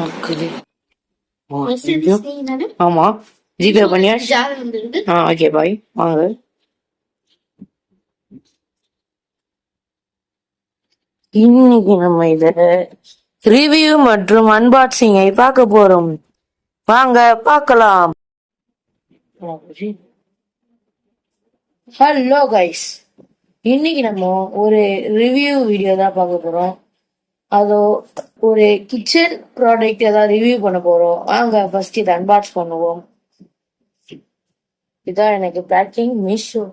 மக்களே ஆமா ஜிபே பண்ணியா? Okay bye. வாங்க இன்னைக்கு நம்ம இத ரிவ்யூ மற்றும் அன்பாக்சிங்கை பார்க்க போறோம். வாங்க பார்க்கலாம். ஹலோ கைஸ், இன்னைக்கு நம்ம ஒரு ரிவ்யூ வீடியோ தான் பார்க்க போறோம். அதோ ஒரு கிச்சன் ப்ராடக்ட் ஏதாவது ரிவ்யூ பண்ண போறோம். வாங்க ஃபர்ஸ்ட் இதை அன்பாக்ஸ் பண்ணுவோம். இதான் எனக்கு பேக்கிங் மீஷோ.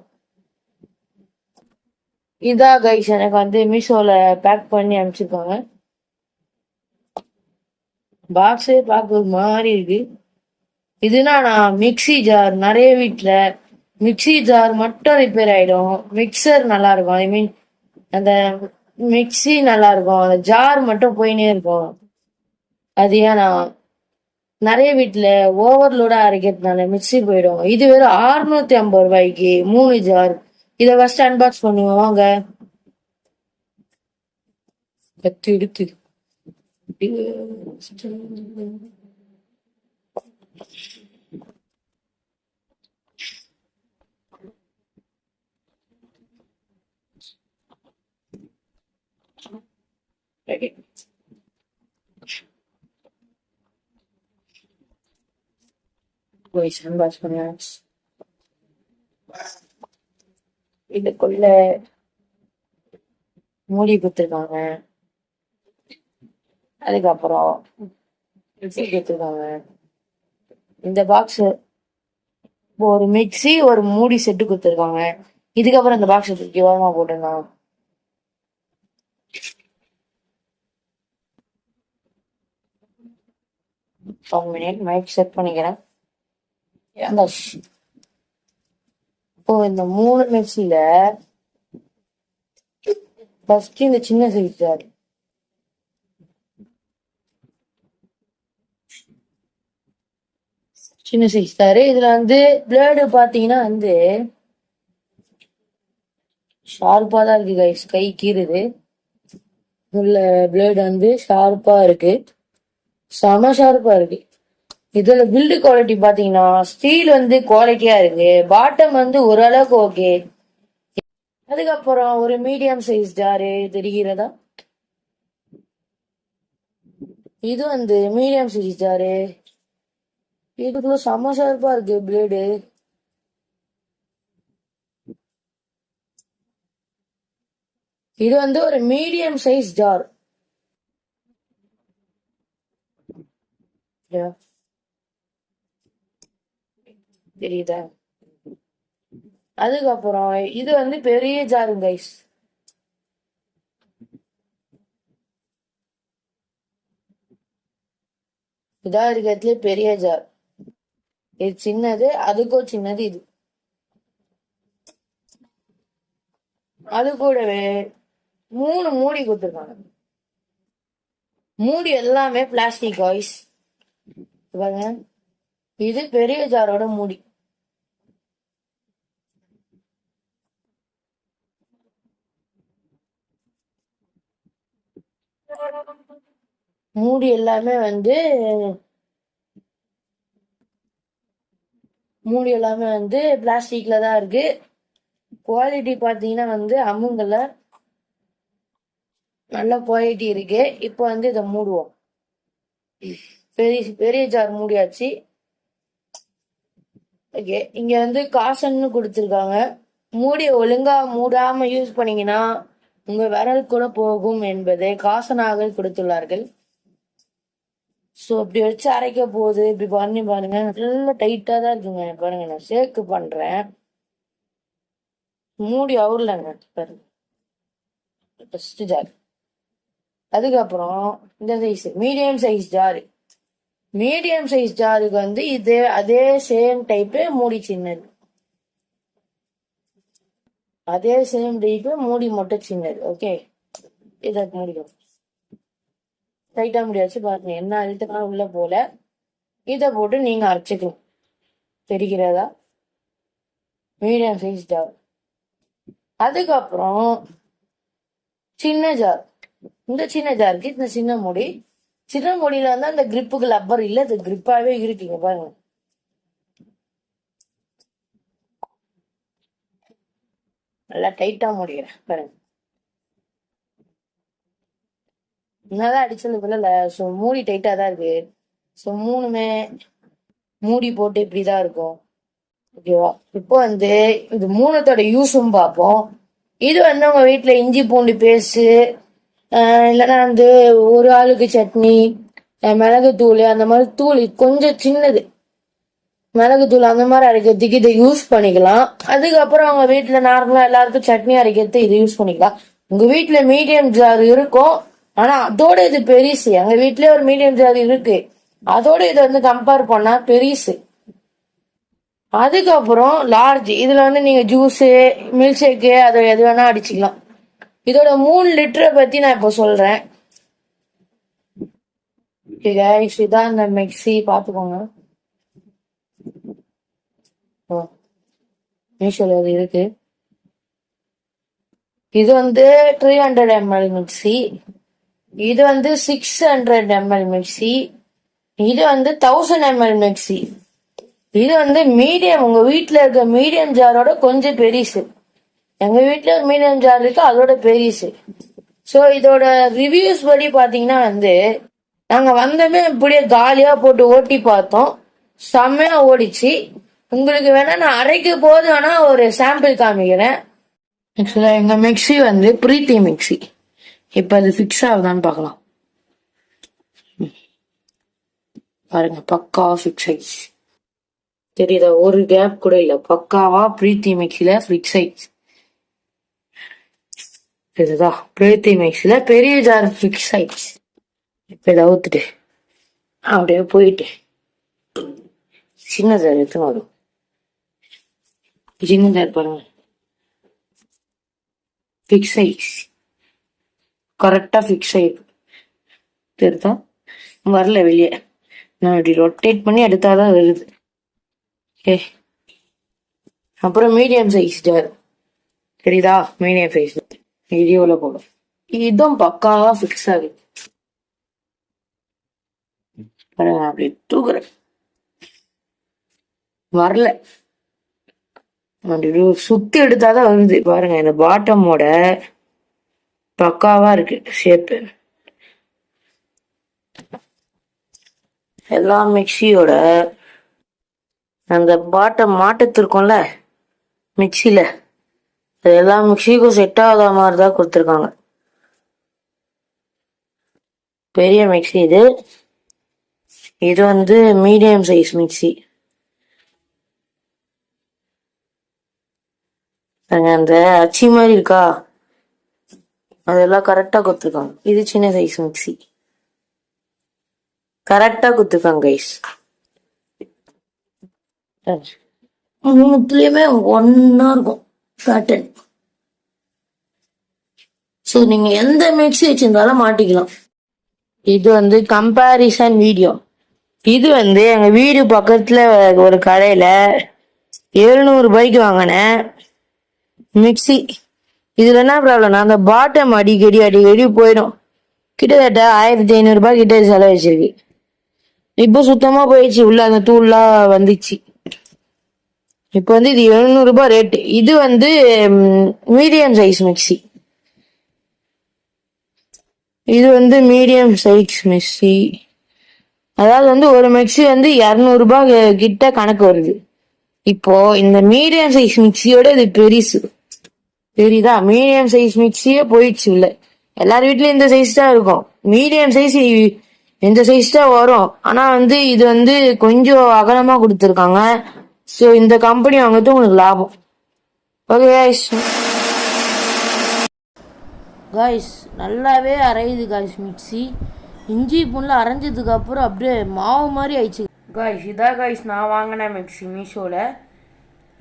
இதான் கைஸ் எனக்கு வந்து மீஷோல பேக் பண்ணி அனுப்பிச்சிருக்காங்க. பாக்ஸே பார்க்க மாதிரி இருக்கு. இதுனா நான் மிக்சி ஜார், நிறைய வீட்டுல மிக்சி ஜார் மட்டும் ரிப்பேர் ஆயிடும், மிக்சர் நல்லா இருக்கும், ஐ மீன் அந்த மிக்சி நல்லா இருக்கும், அந்த ஜார் மட்டும் போயினே இருக்கும். அது ஏன் நான் நிறைய வீட்டுல ஓவர்லோடா அரைக்கிறதுனால மிக்சி போயிடும். இது வெறும் 650 ரூபாய்க்கு 3 ஜார். இதை ஃபர்ஸ்ட் அன்பாக்ஸ் பண்ணுவோம் வாங்க. கத்தி எடுத்து அன்பாக்ஸ் பண்ண இதுக்குள்ள மூடி கொடுத்துருக்காங்க. அதுக்கப்புறம் கொடுத்துருக்காங்க. இந்த பாக்ஸ் ஒரு மிக்சி, ஒரு மூடி செட்டு கொடுத்துருக்காங்க. இதுக்கப்புறம் இந்த பாக்ஸ் தூக்கி ஓரமா போட்டுருந்தாங்க. மைக் செட் பண்ணிக்கிறேன். இப்போ இந்த 3 மிக்சியில ஃபர்ஸ்ட் இந்த சின்ன சைஸ் ஜார், சின்ன சைஸ் ஜாரு. இதுல வந்து பிளேடு பாத்தீங்கன்னா வந்து ஷார்ப்பா தான் இருக்கு கைஸ், கை கீறுது. உள்ள பிளேடு வந்து ஷார்ப்பா இருக்கு, செம ஷார்ப்பா இருக்கு. இதுல பில்டு குவாலிட்டி பாத்தீங்கன்னா ஸ்டீல் வந்து குவாலிட்டியா இருக்கு. பாட்டம் வந்து ஓரளவுக்கு ஓகே. அதுக்கப்புறம் ஒரு மீடியம் சைஸ் ஜாரு தெரிகிறதா, இது வந்து மீடியம் சைஸ் ஜாரு. இதுக்குள்ள செம ஷார்ப்பா இருக்கு பிளேடு. இது வந்து ஒரு மீடியம் சைஸ் ஜார். தெரியுதா? அதுக்கப்புறம் இது வந்து பெரிய ஜாரு கைஸ். இதான் இருக்கிறதுல பெரிய ஜார். இது சின்னது, அதுக்கும் சின்னது இது. அது கூடவே 3 மூடி கொடுத்துருக்காங்க. மூடி எல்லாமே பிளாஸ்டிக் கைஸ். பாருங்க, இது பெரிய ஜாரோட மூடி. மூடி எல்லாமே வந்து பிளாஸ்டிக்ல தான் இருக்கு. குவாலிட்டி பாத்தீங்கன்னா வந்து அமுங்கல, நல்ல குவாலிட்டி இருக்கு. இப்போ வந்து இதை மூடுவோம். பெரிய ஜார் மூடியாச்சு. ஓகே, இங்க வந்து காசன்னு கொடுத்துருக்காங்க. மூடி ஒழுங்கா மூடாம யூஸ் பண்ணீங்கன்னா உங்க விரல் கூட போகும் என்பதை காசனாக கொடுத்துள்ளார்கள். ஸோ இப்படி வச்சு அரைக்க போகுது. இப்படி பண்ணி பாருங்க, நல்லா டைட்டா தான் இருக்குங்க. பாருங்க, நான் ஷேக்கு பண்றேன், மூடி அவுரலங்க. பாருங்க, ஃபர்ஸ்ட் ஜார். அதுக்கப்புறம் இந்த size medium size jar. Medium size ஜாருக்கு வந்து அதே சேம் டைப்பு மூடி சின்னது, அதே சேம் டைப்பு மூடி மட்டும் சின்னது. ஓகே, இதை மூடிடும் டைட்டா முடியாச்சு. பாருங்க, என்ன அழுத்தனாலும் உள்ள போல. இதை போட்டு நீங்க அரைச்சிக்கணும். தெரிகிறதா? Medium size jar. அதுக்கப்புறம் சின்ன ஜார். இந்த சின்ன ஜாருக்கு இந்த சின்ன மூடி, சின்ன மொழியில வந்து அந்த கிரிப்புக்கு லப்பர் இல்ல, அது கிரிப்பாவே இருக்குங்க பாருங்க. நல்லா டைட்டா முடிக்கிறேன் பாருங்க. என்னதான் அடிச்சதுக்குள்ள மூடி டைட்டா தான் இருக்கு. ஸோ மூணுமே மூடி போட்டு இப்படிதான் இருக்கும். ஓகேவா? இப்போ வந்து இது மூணத்தோட யூஸும் பார்ப்போம். இது வந்து உங்க வீட்டுல இஞ்சி பூண்டு பேஸ்ட், இல்லைன்னா வந்து ஒரு ஆளுக்கு சட்னி, மிளகு தூள், அந்த மாதிரி தூள் கொஞ்சம் சின்னது மிளகு தூள் அந்த மாதிரி அரைக்கிறதுக்கு இதை யூஸ் பண்ணிக்கலாம். அதுக்கப்புறம் அவங்க வீட்டுல நார்மலா எல்லாருக்கும் சட்னி அரைக்கிறதுக்கு இதை யூஸ் பண்ணிக்கலாம். உங்க வீட்டுல மீடியம் ஜார் இருக்கும், ஆனா அதோட இது பெருசு. எங்க வீட்லயே ஒரு மீடியம் ஜார் இருக்கு, அதோட இதை வந்து கம்பேர் பண்ணா பெருசு. அதுக்கப்புறம் லார்ஜ், இதுல வந்து நீங்க ஜூஸ், மில்க் ஷேக்கு அதை எது வேணா அடிச்சுக்கலாம். இதோட 3 லிட்டரை பத்தி நான் இப்போ சொல்றேன். இதான் இந்த மிக்சி பாத்துக்கோங்க. மீஷோல அது இருக்கு. இது வந்து 300 ml மிக்சி, இது வந்து 600 ml மிக்சி, இது வந்து 1000 ml மிக்சி. இது வந்து மீடியம், உங்க வீட்டுல இருக்க மீடியம் ஜாரோட கொஞ்சம் பெருசு. எங்க வீட்டுல ஒரு மீடியம் ஜார் இருக்கு, அதோட பெருசு. ஸோ இதோட ரிவ்யூஸ் படி பாத்தீங்கன்னா வந்து நாங்க வந்தமே இப்படியே காலியா போட்டு ஓட்டி பார்த்தோம், செம்மையா ஓடிச்சு. உங்களுக்கு வேணா நான் அரைக்க போது வேணா ஒரு சாம்பிள் காமிக்கிறேன். ஆக்சுவலா எங்க மிக்சி வந்து பிரீத்தி மிக்சி. இப்ப அது ஃபிக்ஸ் ஆகுதான்னு பார்க்கலாம். பாருங்க, பக்காவா ஃபிக்ஸ் ஆயிடுச்சு. தெரியுதா? ஒரு கேப் கூட இல்ல, பக்காவா பிரீத்தி மிக்சில ஃபிக்ஸ் ஆயிடுச்சு. இதுதான் பிரீத்தி மிக்சில பெரிய ஜார் ஃபிக்ஸ் ஆயிடுச்சு. இப்ப இதை ஊத்துட்டு அப்படியே போயிட்டு சின்ன ஜார் எடுத்து வரும். சின்ன ஜார் பாருங்க, ஃபிக்ஸ் ஆயிடுச்சு, கரெக்டா ஃபிக்ஸ் ஆயிருக்கு. தெரியுதா? வரல வெளியே, நான் இப்படி ரொட்டேட் பண்ணி எடுத்தாதான் வருது. அப்புறம் மீடியம் சைஸ் ஜார், தெரியுதா? மீடியம் சைஸ் வீடியோல போடும். இதுவும் பக்காவா ஃபிக்ஸ் ஆகுது. அப்படி தூக்குறேன், வரல, சுத்தி எடுத்தாதான் வருது. பாருங்க, இந்த பாட்டமோட பக்காவா இருக்கு ஷேப்பு. எல்லா மிக்சியோட அந்த பாட்டம் மாட்டத்திருக்கும்ல மிக்சியில, அது எல்லா மிக்சிக்கும் செட் ஆகாத மாதிரிதான் கொடுத்துருக்காங்க. பெரிய மிக்சி இது. இது வந்து மீடியம் சைஸ் மிக்சி. அந்த அச்சி மாதிரி இருக்கா, அதெல்லாம் கரெக்டா கொடுத்துருக்காங்க. இது சின்ன சைஸ் மிக்சி, கரெக்டா கொடுத்துருக்காங்க கைஸ். மூணுத்துலயுமே ஒன்னா இருக்கும் பேட்டர்ன். ஸோ நீங்க எந்த மிக்சி வச்சிருந்தாலும் மாட்டிக்கலாம். இது வந்து கம்பாரிசன் வீடியோ. இது வந்து எங்க வீடு பக்கத்துல ஒரு கடையில 700 ரூபாய்க்கு வாங்கினேன் மிக்சி. இதுல என்ன ப்ராப்ளம்னா அந்த பாட்டம் அடிக்கடி போயிடும். கிட்டத்தட்ட 1500 ரூபாய் கிட்ட செலவச்சிருக்கு. இப்போ சுத்தமா போயிடுச்சு, உள்ள அந்த தூள்லாம் வந்துச்சு. இப்போ வந்து இது 700 ரூபாய் ரேட்டு. இது வந்து மீடியம் சைஸ் மிக்சி. இது வந்து மீடியம் சைஸ் மிக்சி, அதாவது வந்து ஒரு மிக்சி வந்து 200 ரூபாய் கிட்ட கணக்கு வருது. இப்போ இந்த மீடியம் சைஸ் மிக்சியோட இது பெருசு, தெரியுதா? மீடியம் சைஸ் மிக்சியே போயிடுச்சு உள்ள. எல்லார் வீட்லயும் இந்த சைஸ் தான் இருக்கும். மீடியம் சைஸ் இந்த சைஸ் தான் வரும். ஆனா வந்து இது வந்து கொஞ்சம் அகலமா கொடுத்துருக்காங்க. ஸோ இந்த கம்பெனி வாங்கிறது உங்களுக்கு லாபம். ஓகே காய்ஸ், நல்லாவே அரையுது காய்ஸ் மிக்சி. இஞ்சி பூண்டுல அரைஞ்சதுக்கு அப்புறம் அப்படியே மாவு மாதிரி ஆயிடுச்சு காய்ஸ். இதான் காய்ஸ் நான் வாங்கின மிக்சி மீஷோவில்.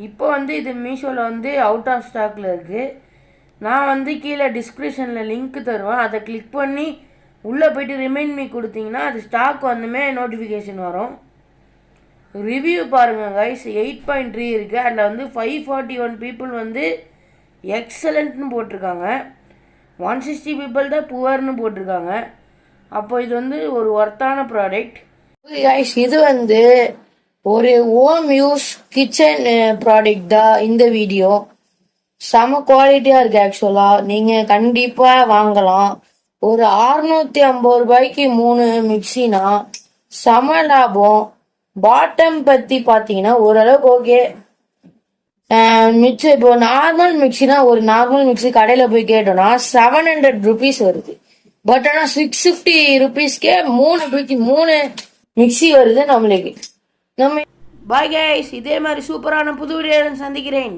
இப்போ வந்து இது மீஷோவில் வந்து அவுட் ஆஃப் ஸ்டாக்ல இருக்குது. நான் வந்து கீழே டிஸ்கிரிப்ஷனில் லிங்க் தருவேன், அதை கிளிக் பண்ணி உள்ளே போய்ட்டு ரிமைண்ட் மீ கொடுத்தீங்கன்னா அது ஸ்டாக் வந்துமே நோட்டிஃபிகேஷன் வரும். ரிவ்யூ பாருங்கள் கைஸ், 8.3 இருக்குது. அதில் வந்து 541 பீப்புள் வந்து எக்ஸலண்ட்னு போட்டிருக்காங்க, 160 பீப்புள் தான் புவர்னு போட்டிருக்காங்க. அப்போ இது வந்து ஒரு ஒர்த்தான ப்ராடக்ட். கைஸ், இது வந்து ஒரு ஹோம் யூஸ் கிச்சன் ப்ராடக்ட் தான். இந்த வீடியோ செம குவாலிட்டியா இருக்கு. ஆக்சுவலா நீங்க கண்டிப்பா வாங்கலாம். ஒரு 650 ரூபாய்க்கு 3 மிக்சினா செம லாபம். பாட்டம் பத்தி பாத்தீங்கன்னா ஓரளவுக்கு ஓகே. மிக்சி இப்போ நார்மல் மிக்சினா ஒரு நார்மல் மிக்சி கடையில போய் கேட்டோம்னா 700 ருபீஸ் வருது. பட் ஆனா 650 ருபீஸ்க்கே 3 மிக்சி வருது நம்மளுக்கு. நம்ம பாய் கைஸ், இதே மாதிரி சூப்பரான புது வீடியோ சந்திக்கிறேன்.